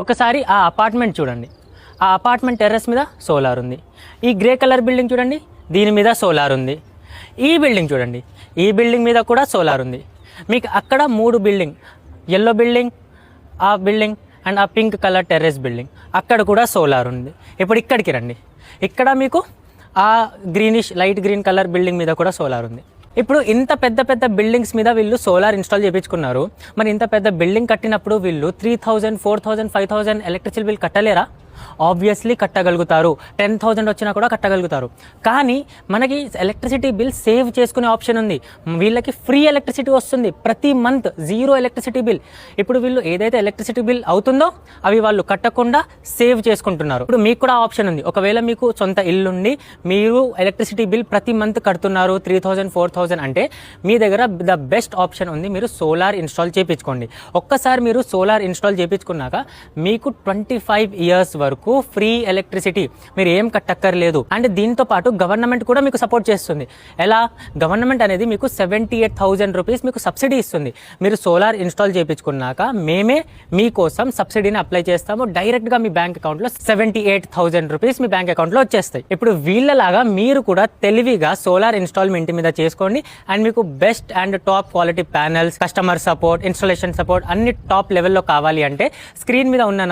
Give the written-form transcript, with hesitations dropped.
ఒకసారి ఆ అపార్ట్మెంట్ చూడండి. ఆ అపార్ట్మెంట్ టెర్రస్ మీద సోలార్ ఉంది. ఈ గ్రే కలర్ బిల్డింగ్ చూడండి, దీని మీద సోలార్ ఉంది. ఈ బిల్డింగ్ చూడండి, ఈ బిల్డింగ్ మీద కూడా సోలార్ ఉంది. మీకు అక్కడ 3 బిల్డింగ్, ఎల్లో బిల్డింగ్, ఆ బిల్డింగ్ అండ్ ఆ పింక్ కలర్ టెర్రస్ బిల్డింగ్, అక్కడ కూడా సోలార్ ఉంది. ఇప్పుడు ఇక్కడికి రండి, ఇక్కడ మీకు ఆ greenish light green colour building మీద కూడా సోలార్ ఉంది. ఇప్పుడు ఇంత పెద్ద పెద్ద బిల్డింగ్స్ మీద వీళ్ళు సోలార్ ఇన్స్టాల్ చేయించుకున్నారు. మరి ఇంత పెద్ద బిల్డింగ్ కట్టినప్పుడు వీళ్ళు 3000, 4000, 5000 ఎలక్ట్రిసిటీ బిల్ కట్టలేరా? ఆబ్వియస్లీ కట్టగలుగుతారు. 10,000 వచ్చినా కూడా కట్టగలుగుతారు. కానీ మనకి ఎలక్ట్రిసిటీ బిల్ సేవ్ చేసుకునే ఆప్షన్ ఉంది. వీళ్ళకి ఫ్రీ ఎలక్ట్రిసిటీ వస్తుంది ప్రతి మంత్, 0 ఎలక్ట్రిసిటీ బిల్. ఇప్పుడు వీళ్ళు ఏదైతే ఎలక్ట్రిసిటీ బిల్ అవుతుందో అవి వాళ్ళు కట్టకుండా సేవ్ చేసుకుంటున్నారు. ఇప్పుడు మీకు కూడా ఆప్షన్ ఉంది. ఒకవేళ మీకు సొంత ఇల్లుండి మీరు ఎలక్ట్రిసిటీ బిల్ ప్రతి మంత్ కడుతున్నారు 3000, 4000 అంటే మీ దగ్గర ద బెస్ట్ ఆప్షన్ ఉంది. మీరు సోలార్ ఇన్స్టాల్ చేయించుకోండి. ఒక్కసారి మీరు సోలార్ ఇన్స్టాల్ చేయించుకున్నాక మీకు 25 ఇయర్స్ వరకు ఫ్రీ ఎలక్ట్రిసిటీ, మీరు ఏం కట్టక్కర్లేదు. అండ్ దీంతో పాటు గవర్నమెంట్ కూడా మీకు సపోర్ట్ చేస్తుంది. ఎలా? గవర్నమెంట్ అనేది మీకు 78,000 రూపీస్ మీకు సబ్సిడీ ఇస్తుంది. మీరు సోలార్ ఇన్స్టాల్ చేయించుకున్నాక మేమే మీకోసం సబ్సిడీని అప్లై చేస్తాము. డైరెక్ట్గా మీ బ్యాంక్ అకౌంట్లో 78,000 రూపీస్ మీ బ్యాంక్ అకౌంట్లో వచ్చేస్తాయి. ఇప్పుడు వీళ్ళలాగా మీరు కూడా తెలివిగా సోలార్ ఇన్స్టాల్ మీ ఇంటి మీద చేసుకోండి. అండ్ మీకు best and top quality panels, customer support, installation support అన్ని టాప్ లెవెల్లో కావాలి అంటే స్క్రీన్ మీద ఉన్న